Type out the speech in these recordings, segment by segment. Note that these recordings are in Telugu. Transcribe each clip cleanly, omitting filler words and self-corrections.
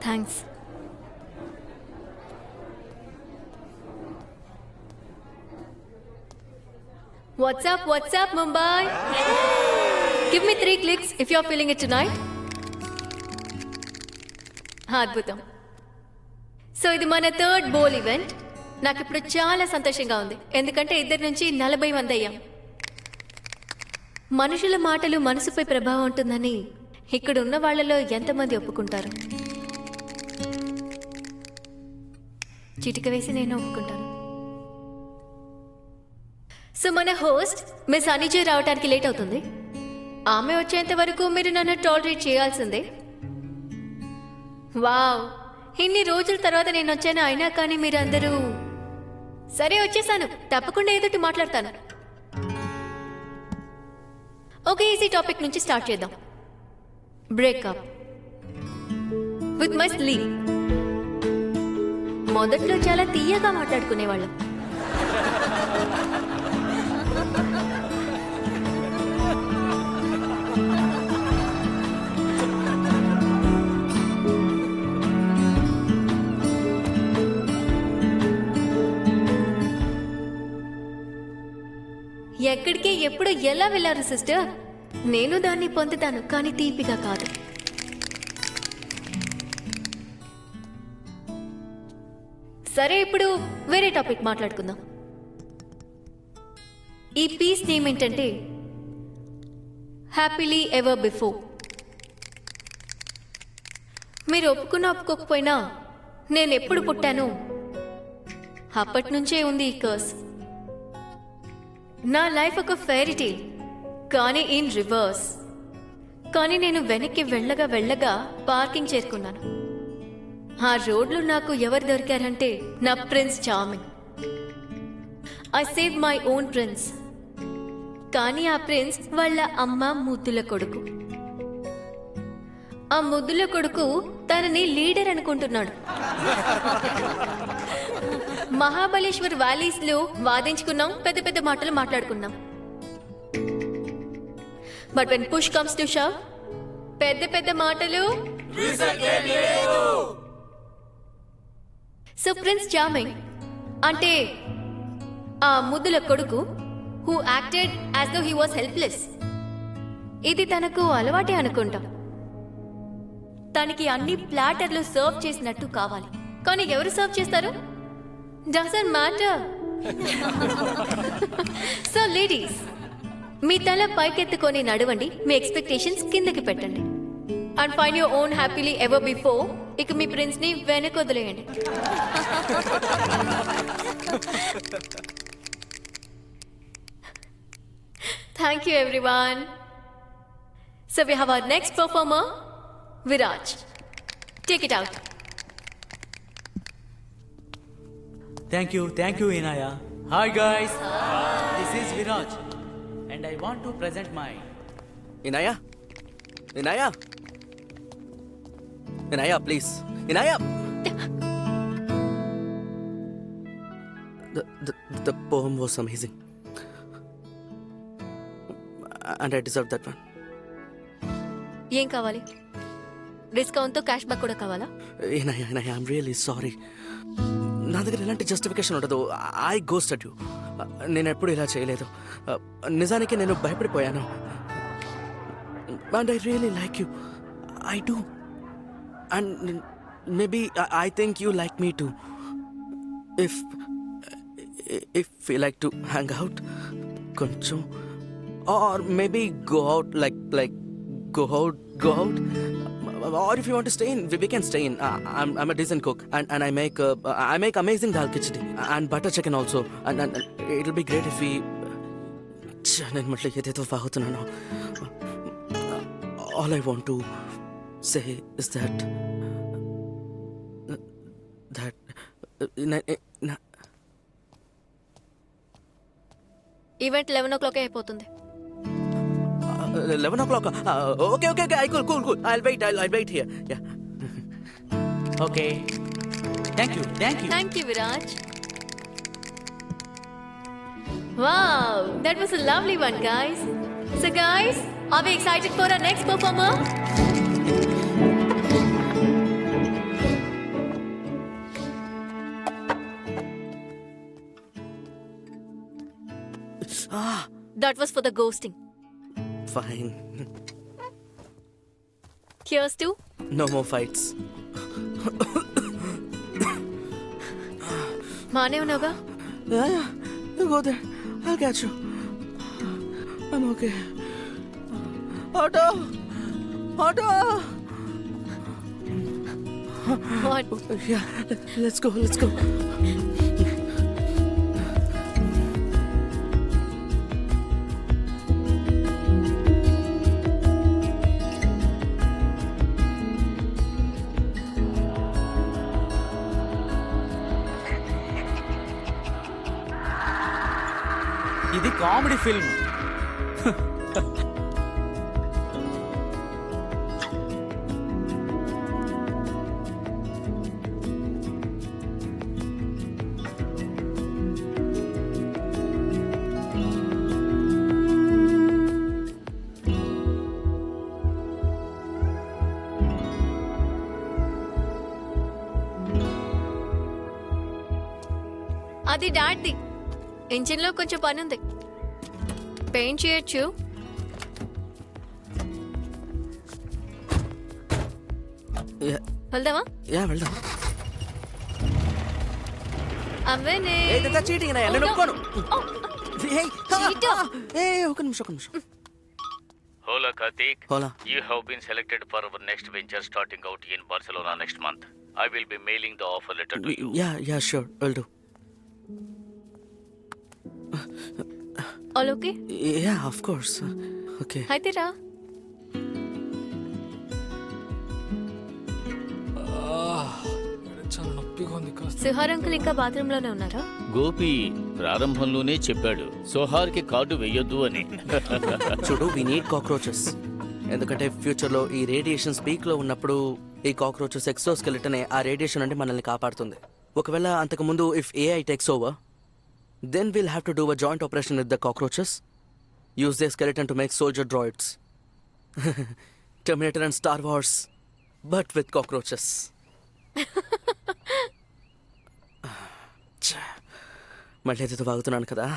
Thanks. What's up, Mumbai? Give me 3 clicks if you're feeling it tonight. అద్భుతం. సో ఇది మన 3rd బోల్ ఈవెంట్. నాకు ఇప్పుడు చాలా సంతోషంగా ఉంది, ఎందుకంటే 2 నుంచి 40 మంది అయ్యాం. మనుషుల మాటలు మనసుపై ప్రభావం ఉంటుందని ఇక్కడ ఉన్న వాళ్ళలో ఎంతమంది ఒప్పుకుంటారు? చిటిక వేసి నేను ఒప్పుకుంటాను. సో మన హోస్ట్ మిస్ అనిజయ్ రావడానికి లేట్ అవుతుంది. ఆమె వచ్చేంత వరకు మీరు నన్ను టాలరేట్ చేయాల్సిందే. వావ్, ఇన్ని రోజుల తర్వాత నేను వచ్చాను, అయినా కానీ మీరందరూ సరే వచ్చేసాను, తప్పకుండా ఏదోటి మాట్లాడతాను. ఓకే, ఈజీ టాపిక్ నుంచి స్టార్ట్ చేద్దాం. Breakup with my sleep. మొదట్లో చాలా తీయగా మాట్లాడుకునేవాళ్ళం. ఎక్కడికి ఎప్పుడు ఎలా వెళ్ళారు సిస్టర్? నేను దాన్ని పొందుతాను, కానీ తీపిగా కాదు. సరే, ఇప్పుడు వేరే టాపిక్ మాట్లాడుకుందాం. ఈ పీస్ నేమ్ ఏంటంటే హ్యాపీలీ ఎవర్ బిఫోర్. మీరు ఒప్పుకోకపోయినా నేను ఎప్పుడు పుట్టాను అప్పటి నుంచే ఉంది ఈ కర్స్. నా లైఫ్ ఒక ఫెయిరీ టేల్, కానీ ఇన్ రివర్స్. కానీ నేను వెనక్కి వెళ్ళగా పార్కింగ్ చేరుకున్నాను. ఆ రోడ్లో నాకు ఎవరు దొరికారంటే నా prince charming. I save my own prince. కానీ ఆ ప్రిన్స్ వాళ్ళ అమ్మ ముద్దుల కొడుకు. ఆ ముద్దుల కొడుకు తనని లీడర్ అనుకుంటున్నాడు. మహాబలేశ్వర్ వ్యాలీస్ లో వాదించుకున్నాం, పెద్ద పెద్ద మాటలు మాట్లాడుకున్నాం. But when push comes to shove, పెద్ద పెద్ద మాటలు. సో ప్రిన్స్ చార్మింగ్ అంటే ఆ ముద్దుల కొడుకు who acted as though he was helpless. ఇది తనకు అలవాటే అనుకుంటాం. తనకి అన్ని ప్లాటర్లు సర్వ్ చేసినట్టు కావాలి, కానీ ఎవరు సర్వ్ చేస్తారు డజంట్ మ్యాటర్. సో లేడీస్, మీ తల పైకెత్తుకొని నడవండి, మీ ఎక్స్పెక్టేషన్స్ కిందకి పెట్టండి. And find your own happily ever before. ఇక మీ ప్రిన్స్ ని వెనక వదిలేయండి. Thank you everyone. So we have our next performer, Viraj. Take it out. Thank you, Inaya. Hi guys. This is Viraj, and I want to present my Inaya, please. Inaya. The poem was amazing, and I deserve that one. ఏం కావాలి? డిస్కౌంట్ తో క్యాష్ బ్యాక్ కూడా కావాలా? Inaya, I'm really sorry. నా దగ్గర ఎలాంటి జస్టిఫికేషన్ ఉండదు. I ghosted you. నేను ఎప్పుడు ఇలా చేయలేదు. నిజానికి నేను భయపడిపోయాను. And I really like you. I do. And maybe I think you like me too. If you like to hang out కొంచెం, or maybe go out, like go out. Or if you want to stay in, we can stay in. I'm a decent cook, and I make amazing dal khichdi and butter chicken also, and it'll be great if we నేను మళ్ళీ ఏదేదో వాగుతున్నాను. All I want to say is that event 11 o'clock అయిపోతుంది. 11 o'clock. Okay. Cool. I'll wait here. Yeah. okay. Thank you. Thank you, Viraj. Wow, that was a lovely one, guys. So guys, are we excited for our next performer? That was for the ghosting. Fine. Here's to. No more fights. మానే ఉన్నావుగా? Yeah. You go there. I'll catch you. I'm okay. Auto! Auto! What? Yeah, let's go. ఇది కామెడీ ఫిల్మ్. అది డాడ్ది. ఇంజిన్ లో కొంచెం పని ఉంది, పెయింట్ చేయొచ్చు. వెళ్దామా? వెళ్దాం. అవ్వనే ఇదంతా చీటింగ్ అయ్యా, నేను ఒప్పుకోను. Cheater. ఒక నిమిషం. Hola Karthik. Hola. You have been selected for our next venture starting out in Barcelona next month. I will be mailing the offer letter to you. Yeah, sure. Will do. All okay? Yeah, of course. Okay. అయితే రా. చాలా నొప్పిగా ఉంది కాస్త. సుహార్ అంకుల్ ఇంకా బాత్రూమ్ లోనే ఉన్నారా? గోపి ప్రారంభంలోనే చెప్పాడు సోహార్కి కార్డు వెయ్యొద్దు అని. చూడు, వి నీడ్ కాక్రోచెస్. ఎందుకంటే ఫ్యూచర్ లో ఈ రేడియేషన్ స్పీక్ లో ఉన్నప్పుడు ఈ కాక్రోచెస్ ఎక్సోస్కెలిటన్ ఆ రేడియేషన్ అంటే మనల్ని కాపాడుతుంది. ఒకవేళ అంతకు ముందు if AI takes over, then will have to do a joint operation with the cockroaches, use the skeleton to make soldier droids. Terminator and Star Wars, but with cockroaches. మళ్ళీ ఏదో వాగుతున్నాను కదా.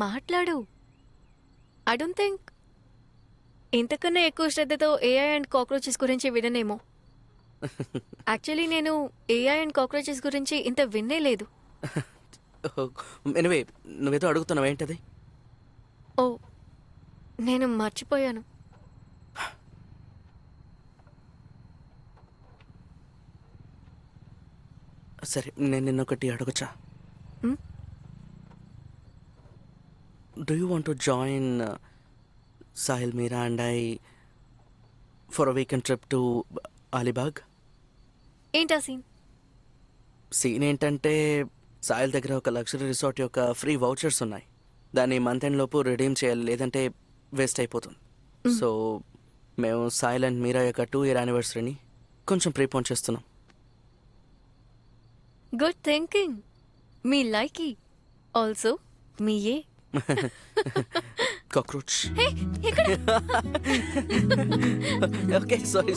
మాట్లాడు. ఐ డోంట్ థింక్ ఇంతకన్నా ఎక్కువ శ్రద్ధతో ఏఐ అండ్ కాక్రోచెస్ గురించి విననేమో. యాక్చువల్లీ నేను ఏఐ అండ్ కాక్రోచెస్ గురించి ఇంత విన్నే లేదు. ఎనివే, నువ్వేదో అడుగుతున్నావు, ఏంటది? ఓ, నేను మర్చిపోయాను. సరే, నేను నిన్నొకటి అడగచ్చా? Do you want to join Sahil, Meera and I for a weekend trip to Alibag? ఏంటా సీన్? సీన్ ఏంటంటే, సాహిల్ దగ్గర ఒక లగ్జరీ రిసార్ట్ యొక్క ఫ్రీ వౌచర్స్ ఉన్నాయి. దాన్ని మంత్ ఎండ్ లోపు రిడీమ్ చేయాలి, లేదంటే వేస్ట్ అయిపోతుంది. సో మేము సాహిల్ అండ్ మీరా యొక్క 2-year యానివర్సరీని కొంచెం ప్రీపోన్ చేస్తున్నాం. Good thinking. Me likey also మీయే. కాక్రోచ్. హే, ఇక్కడ ఓకే, సారీ.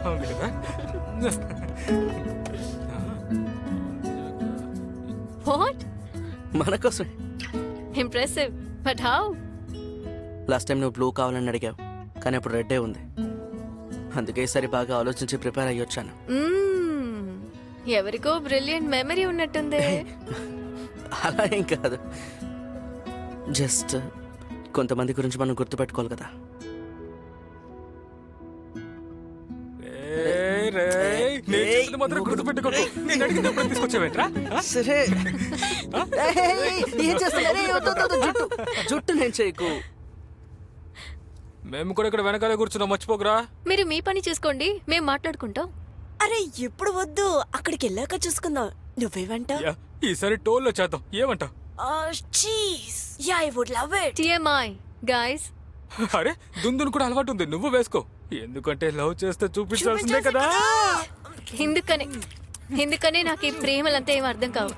బాగుంది కదా. వాట్? మన కోసమే. Impressive, but how? Last time నువ్వు బ్లూ కావాలని అడిగావు, కానీ అప్పుడు రెడ్డే ఉంది. అందుకే ఈసారి బాగా ఆలోచించి ప్రిపేర్ అయ్యి వచ్చాను. ఎవరికో బ్రిలియంట్ మెమరీ ఉన్నట్టుంది. అలా ఏం కాదు, జస్ట్ కొంతమంది గురించి మనం గుర్తుపెట్టుకోవాలి కదా. నేను చెప్పింది మాత్రం గుర్తుపెట్టుకోకు. నేను అడిగింది ఎప్పుడు తీసుకొచ్చావేంట్రా? సరే, ఏం చేస్తున్నా? జుట్టు నేను చేయకు. మేము కూడా ఇక్కడ వెనకాలే కూర్చున్నాం, మర్చిపోకరా. మీరు మీ పని చూసుకోండి, మేము మాట్లాడుకుంటాం. అరే ఇప్పుడు వద్దు, అక్కడికి వెళ్ళాక చూసుకుందాం. నువ్వేమంటావు? యా, ఈసారి టోల్లో చేద్దాం, ఏమంటావు? Cheese yeah, I would love it. TMI guys, అరే దుందును కూడా అలవాటు ఉంది, నువ్వు వేసుకో. ఎందుకంటే లవ్ చేస్తే చూపించాల్సిందే కదా. ఎందుకనే నాకు ఈ ప్రేమలంతా ఏం అర్థం కావు.